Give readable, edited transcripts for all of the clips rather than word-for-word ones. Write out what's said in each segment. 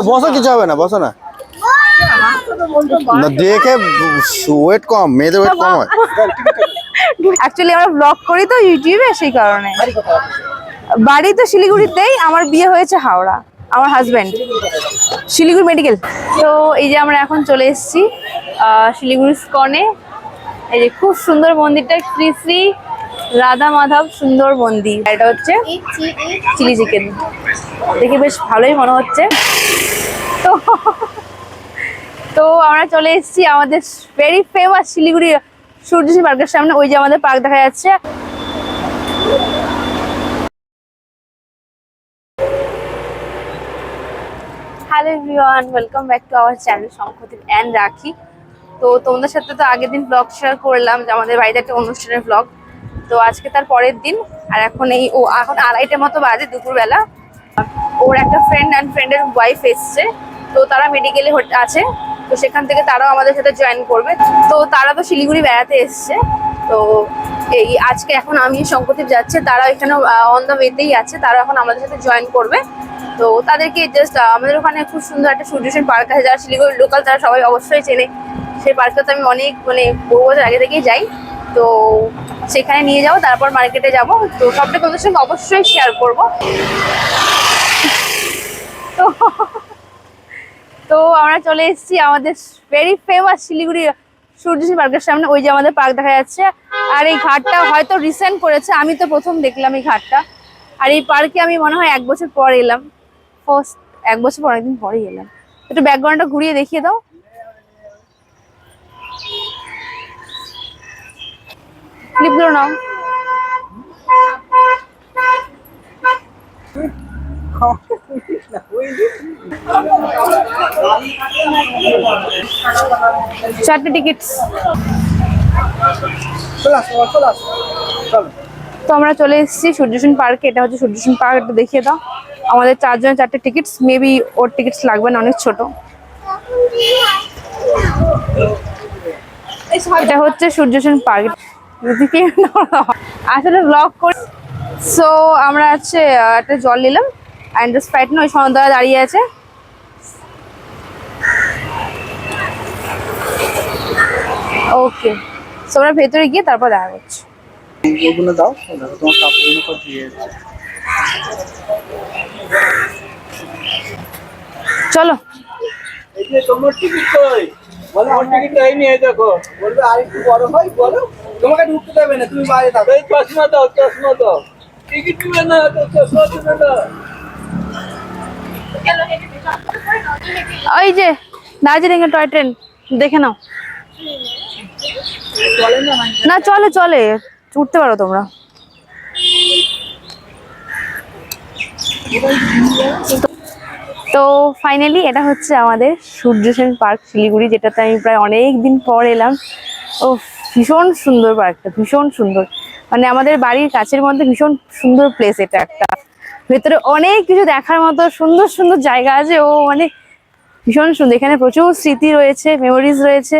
বসো, কিছু হবে না, বসো না। দেখে ওয়েট কম, মেয়েদের ওয়েট কম হয়। অ্যাকচুয়ালি আমরা ব্লগ করি তো ইউটিউবে, সেই কারণে। বাড়ি তো শিলিগুড়িতেই, আমার বিয়ে হয়েছে হাওড়া। আমার হাজবেন্ড শিলিগুড়ি মেডিকেল। তো এই যে আমরা এখন চলে এসেছি শিলিগুড়ি স্কনে। এই যে খুব সুন্দর মন্দিরটা, শ্রী শ্রী রাধা মাধব সুন্দর মন্দির। এটা হচ্ছে চিলি চিকেন, দেখে বেশ ভালোই মনে হচ্ছে। তো তো আমরা চলে এসেছি আমাদের ভেরি ফেমাস শিলিগুড়ি সূর্যশ্রী পার্কের সামনে। ওই যে আমাদের পার্ক দেখা যাচ্ছে। Hello everyone, welcome back to our channel Shankhadeep and রাখি। তো তোমাদের সাথে তো আগের দিন ব্লগ শেয়ার করলাম যে আমাদের বাড়িতে একটা অনুষ্ঠানের ব্লগ। তো আজকে তার পরের দিন, আর এখন এখন 2:30টার মতো বাজে দুপুরবেলা। ওর একটা ফ্রেন্ড অ্যান্ড ফ্রেন্ডের ওয়াইফ এসছে, তো তারা মেডিকেলে আছে। তো সেখান থেকে তারাও আমাদের সাথে জয়েন করবে। তো তারা তো শিলিগুড়ি বেড়াতে এসছে। তো এই আজকে এখন আমি শঙ্খদীপ যাচ্ছে, তারা এখানে অন দ্য ওয়েতেই আছে, তারা এখন আমাদের সাথে জয়েন করবে। তো তাদেরকে জাস্ট আমাদের ওখানে খুব সুন্দর একটা সূর্যসেন পার্ক আছে, যারা শিলিগুড়ির লোকাল তারা সবাই অবশ্যই চেনে। সেই পার্কটা তো আমি অনেক বহু বছর আগে থেকেই যাই। তো সেখানে নিয়ে যাবো, তারপর মার্কেটে যাব। তো সবটা তোমাদের সঙ্গে অবশ্যই শেয়ার করবো। তো তো আমরা চলে এসেছি আমাদের ভেরি ফেমাস শিলিগুড়ি সূর্যশ্রী পার্কের সামনে। ওই যে আমাদের পার্ক দেখা যাচ্ছে। আর এই ঘাটটা হয়তো রিসেন্ট করেছে, আমি তো প্রথম দেখলাম এই ঘাটটা। আর এই পার্কে আমি মনে হয় 1 বছর পর এলাম, ফার্স্ট 1 বছর পর, অনেকদিন পরেই এলাম। একটু ব্যাকগ্রাউন্ডটা ঘুরিয়ে দেখিয়ে দাও। ক্লিপগুলো নাও। চারটে টিকিট। তো আমরা চলে এসেছি সূর্যসেন পার্কে। এটা হচ্ছে সূর্যসেন পার্ক, একটু দেখিয়ে দাও। আমাদের 4 জনের 4টে টিকিটস, মেবি ওর টিকিটস লাগবে না, অনেক ছোট। এটা হচ্ছে সূর্যসেন পার্ক। আসলে ব্লগ করি। সো আমরা হচ্ছে একটা জল নিলাম, অ্যান্ড স্প্রাইট না, ওই সন্ধ্যা দাঁড়িয়ে আছে। ওকে, সো আমরা ভেতরে গিয়ে তারপর দেখা করছি। ওগুলো দাও, তোমার কাপড়গুলো সব দিয়ে চলো। এই যে তোমার টিকিট কই? বলো আমার টিকিট হয়নি, এই দেখো। বলবে আরেকটু বড় হয়, বলো। তোমাকে ঢুকতে দেবে না, তুমি বাইরে থাকো। এই চশমা দাও, চশমা দাও। টিকিট দিবে না, তো চশমা দিবে না। ওই যে দার্জিলিং এর টয় ট্রেন, দেখে নাও। না চলে চলে, উঠতে পারো তোমরা। তো ফাইনালি এটা হচ্ছে আমাদের সূর্যসেন পার্ক শিলিগুড়ি, যেটাতে আমি প্রায় অনেক দিন পর এলাম। ও ভীষণ সুন্দর পার্কটা, ভীষণ সুন্দর। মানে আমাদের বাড়ির কাছের মধ্যে ভীষণ সুন্দর প্লেস এটা একটা। ভেতরে অনেক কিছু দেখার মতো সুন্দর সুন্দর জায়গা আছে। ও মানে ভীষণ সুন্দর, এখানে প্রচুর স্মৃতি রয়েছে, মেমোরিজ রয়েছে।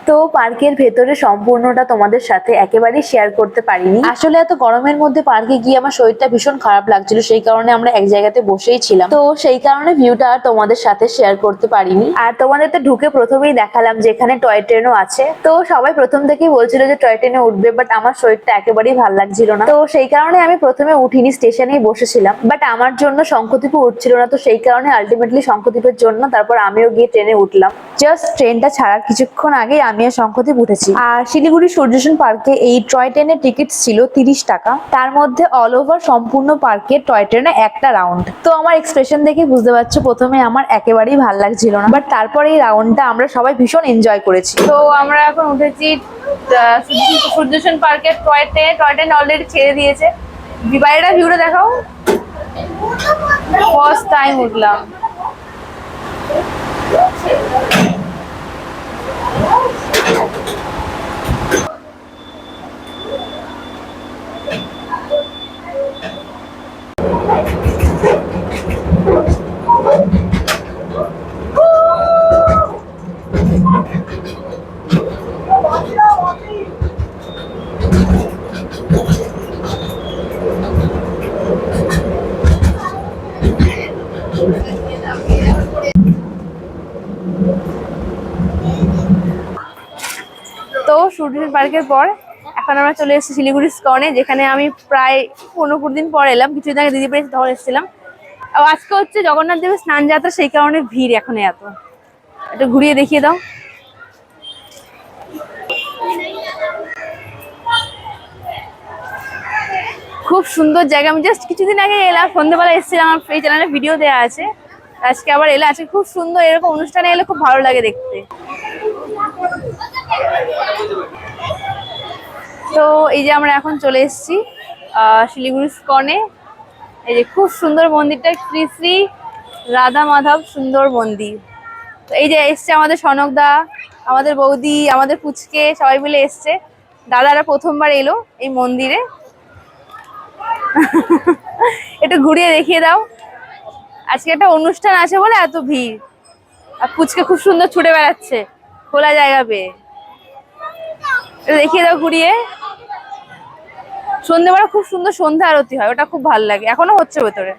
তো পার্কের ভেতরে সম্পূর্ণটা তোমাদের সাথে একেবারেই শেয়ার করতে পারিনি। আসলে এত গরমের মধ্যে পার্কে গিয়ে আমার শরীরটা ভীষণ খারাপ লাগছিল, সেই কারণে আমরা এক জায়গাতে বসেই ছিলাম। তো সেই কারণে ভিউটা আর তোমাদের সাথে শেয়ার করতে পারিনি। আর তোমাদের তো ঢুকে প্রথমেই দেখালাম যে এখানে টয় ট্রেনও আছে। তো সবাই প্রথম থেকেই বলছিল যে টয় ট্রেনে উঠবে, বাট আমার শরীরটা একেবারেই ভালো লাগছিল না। তো সেই কারণে আমি প্রথমে উঠিনি, স্টেশনেই বসেছিলাম। বাট আমার জন্য শঙ্খদ্বীপও উঠছিল না, তো সেই কারণে আলটিমেটলি শঙ্খদ্বীপের জন্য তারপর আমিও গিয়ে ট্রেনে উঠলাম। জাস্ট ট্রেনটা ছাড়ার কিছুক্ষণ আগে আমিও শঙ্খদ্বীপ উঠেছি। আর শিলিগুড়ি সূর্যসেন পার্কে এই টয় ট্রেনের টিকিট ছিল 30 টাকা। তার মধ্যে অল ওভার সম্পূর্ণ পার্কে টয় ট্রেনে একটা রাউন্ড। তো আমার এক্সপ্রেশন দেখে বুঝতে পারছো প্রথমে আমার একেবারেই ভালো লাগছিল না, বাট তারপরে এই রাউন্ডটা আমরা সবাই ভীষণ এনজয় করেছি। তো আমরা এখন উঠেছি সূর্যসেন পার্কের toy train. Toy train already ছেড়ে দিয়েছে। বাইরেটা ভিউটা দেখাও। ফার্স্ট টাইম উঠলাম। স্টুডেন্ট পার্কের পর এখন আমরা চলে এসেছি শিলিগুড়ি স্কনে, যেখানে আমি প্রায় 15 দিন পর এলাম। কিছুদিন আগে দিদি পেয়েছি তখন এসেছিলাম। আজকে হচ্ছে জগন্নাথ দেবের স্নান যাত্রা, সেই কারণে ভিড় এখন এত। একটু ঘুরিয়ে দেখিয়ে দাও। খুব সুন্দর জায়গা। আমি জাস্ট কিছুদিন আগে এলাম, সন্ধ্যেবেলা এসেছিলাম, আমার এই চ্যানেলে ভিডিও দেওয়া আছে। আজকে আবার এলে, আজকে খুব সুন্দর। এরকম অনুষ্ঠানে এলে খুব ভালো লাগে দেখতে। তো এই যে আমরা এখন চলে এসেছি শিলিগুড়ি স্কনে। এই যে খুব সুন্দর মন্দিরটা, শ্রী শ্রী রাধা মাধব সুন্দর মন্দির। তো এই যে এসছে আমাদের সনকদা, আমাদের বৌদি, আমাদের পুচকে, সবাই মিলে এসছে। দাদারা প্রথমবার এলো এই মন্দিরে। একটু ঘুরিয়ে দেখিয়ে দাও। আজকে একটা অনুষ্ঠান আছে বলে এত ভিড়। আর পুচকে খুব সুন্দর ছুটে বেড়াচ্ছে খোলা জায়গা পেয়ে। দেখিয়ে দাও ঘুরিয়ে। সন্ধ্যেবেলা খুব সুন্দর সন্ধ্যা আরতি হয়, ওটা খুব ভালো লাগে, এখনো হচ্ছে ভেতরে।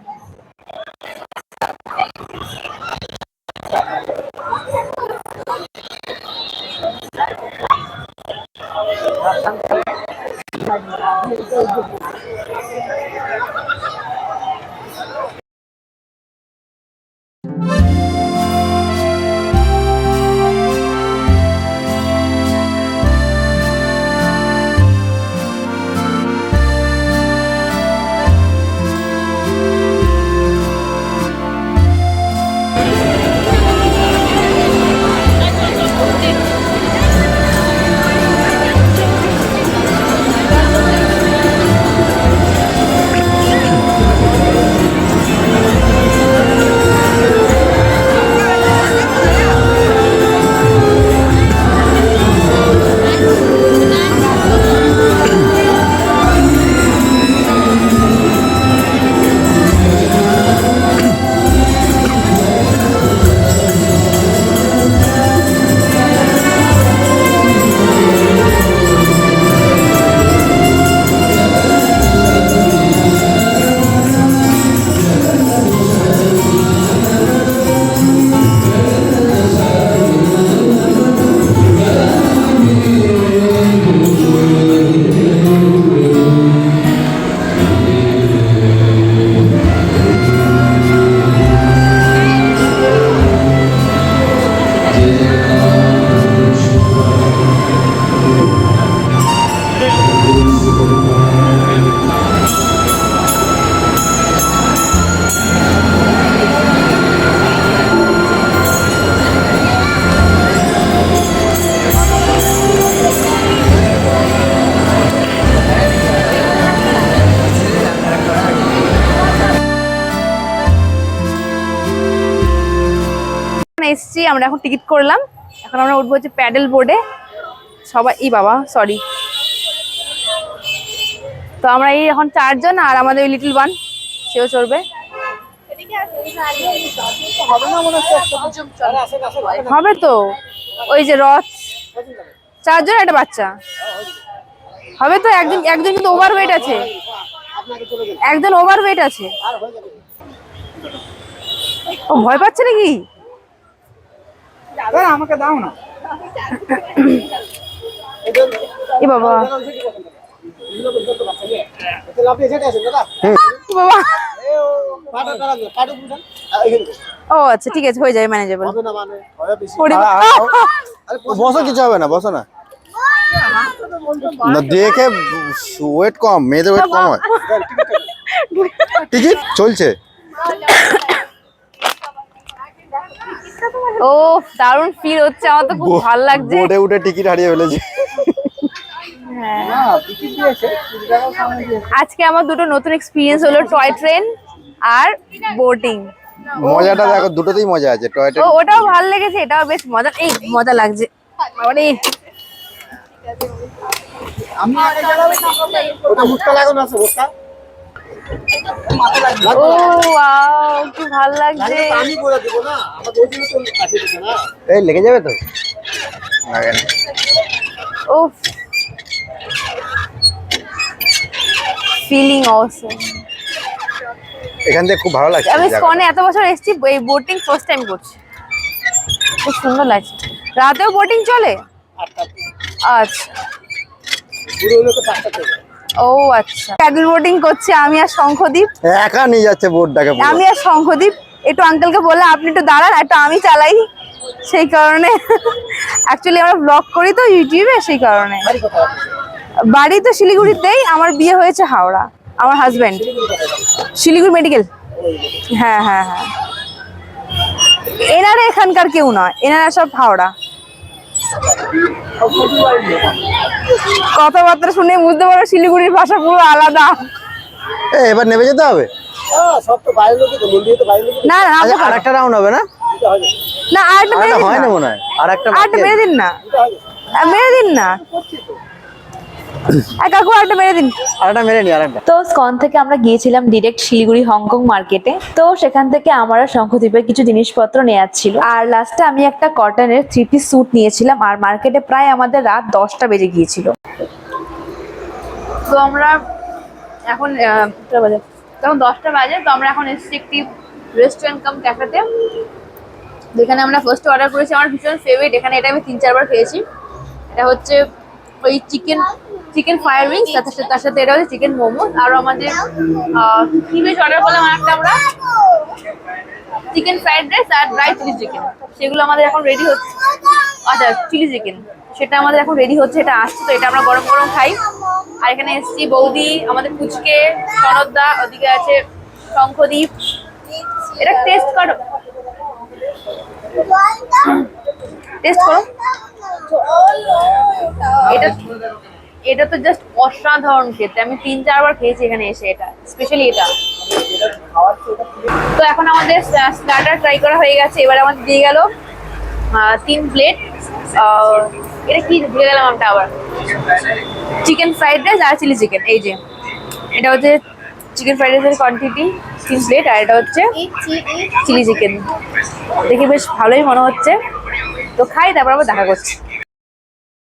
এসছি আমরা, এখন টিকিট করলাম। এখন আমরা উঠবো হচ্ছে প্যাডেল বোর্ডে সবাই। ই বাবা সরি। তো আমরা এই এখন 4 জন, আর আমাদের ওই লিটল ওয়ান, সেও চড়বে। হবে তো, ওই যে রথ, 4 জন একটা বাচ্চা হবে তো। একজন একজন কিন্তু ওভারওয়েট আছে, একজন ওভারওয়েট আছে। ও ভয় পাচ্ছে নাকি? আমাকে দাও না। এ বাবা, ও আচ্ছা ঠিক আছে, হয়ে যাবে, ম্যানেজেবল। বসো, কিছু হবে না, বসো না। না দেখে ওয়েট কম, মেয়েদের ওয়েট কম হয়। টিকিট চলছে। ও দারুণ ফিল হচ্ছে, আমার তো খুব ভালো লাগছে। বোর্ডে উঠে টিকিট হারিয়ে ফেলেছি। আজকে আমার দুটো নতুন এক্সপিরিয়েন্স হলো, টয় ট্রেন আর বোটিং। মজাটা দেখো, দুটোতেই মজা আছে। টয় ট্রেন ওটাও ভালো লেগেছে, এটাও বেশ মজা। এই মজা লাগছে। আমি আগে গেলাম, ওটা মুখটা লাগো না, মুখটা ও ওয়াও, কি ভালো লাগছে। আমি বলে দেব না, আমার ওই জন্য তো কাছে দিছে না। এই লেগে যাবে তো, লাগে না। উফ, ফিলিং অসম। এখান থেকে খুব ভালো লাগছে। আমি স্কনে এত বছর এসেছি, এই বোটিং ফার্স্ট টাইম করছি, খুব সুন্দর লাগছে। রাতেও বোটিং চলে? আচ্ছা, পুরো হলো তো 5টা থেকে। ও আচ্ছা, প্যাডেল বোটিং করছে আমি আর শঙ্খদীপ। একা নিয়ে যাচ্ছে বোর্ডটাকে পুরো। আমি আর শঙ্খদীপ একটু আঙ্কেলকে বললে আপনি একটু দাঁড়ান, একটু আমি চালাই, সেই কারণে অ্যাকচুয়ালি আমরা ব্লগ করি তো ইউটিউবে, সেই কারণে। বাড়ি কোথায়? বাড়ি তো শিলিগুড়িতেই, আমার বিয়ে হয়েছে হাওড়া, আমার হাজবেন্ড শিলিগুড়ি মেডিকেল। হ্যাঁ হ্যাঁ হ্যাঁ, এনারা এখানকার কেউ নয়, এনারা সব হাওড়া। কথাবার্তা শুনে বুঝতে পারো শিলিগুড়ির ভাষা পুরো আলাদা। এবার নেমে যেতে হবে। সব তো বাইরের লোকই তো, মন্দিরে তো বাইরের লোকই। না না আচ্ছা আরেকটা রাউন্ড হবে না? না, আরেকটা মেরে দিন হয় না না, মনে হয়, আরেকটা আরেকটা মেরে দিন না, মেরে দিন না, কাকু আরেকটা মেরে দিন। আরেকটা মেরে নি আরেকটা। তো স্কন থেকে আমরা গিয়েছিলাম ডিরেক্ট শিলিগুড়ি হংকং মার্কেটে। তো সেখান থেকে আমার আর শঙ্খদ্বীপের কিছু জিনিসপত্র নেওয়ার ছিল, আর লাস্টে আমি একটা কটনের 3 পিস স্যুট নিয়েছিলাম। আর মার্কেটে প্রায় আমাদের রাত 10টা বেজে গিয়েছিল। তো আমরা এখন তখন 10টা বাজে, তো আমরা এখন এসেছি একটি রেস্টুরেন্ট কাম ক্যাফেতে, যেখানে আমরা ফার্স্ট অর্ডার করেছি আমার ভীষণ ফেভারিট। এখানে এটা আমি 3-4 বার খেয়েছি। এটা হচ্ছে ওই চিকেন ফ্রাইড উইংস, তার সাথে এটা হচ্ছে চিকেন মোমোস। আর আমাদের কি বেশ অর্ডার করলাম একটা আমরা চিকেন ফ্রাইড রাইস আর ড্রাই চিলি চিকেন, সেগুলো আমাদের এখন রেডি হচ্ছে। আচ্ছা, চিলি চিকেন সেটা আমাদের এখন রেডি হচ্ছে, এটা আসছে, তো এটা আমরা গরম গরম খাই। আর এখানে এসেছি বৌদি, আমাদের পুচকে, সনদদা, ওদিকে আছে শঙ্খদ্বীপ। এটা টেস্ট করো, টেস্ট করো। এটা তো জাস্ট অসাধারণ খেতে, আমি 3-4 বার খেয়েছি এখানে এসে, এটা স্পেশালি এটা। তো এখন আমাদের স্টার্টার ট্রাই করা হয়ে গেছে, এবার আমাদের দিয়ে গেল 3 প্লেট। এটা কি দিয়ে গেলাম আমরা আবার, চিকেন ফ্রাইড রাইস আর চিলি চিকেন। এই যে এটা হচ্ছে চিকেন ফ্রাইড রাইসের কোয়ান্টিটি 3 প্লেট, আর এটা হচ্ছে চিলি চিকেন। দেখে বেশ ভালোই মনে হচ্ছে, তো খাই তারপর আবার দেখা করছি।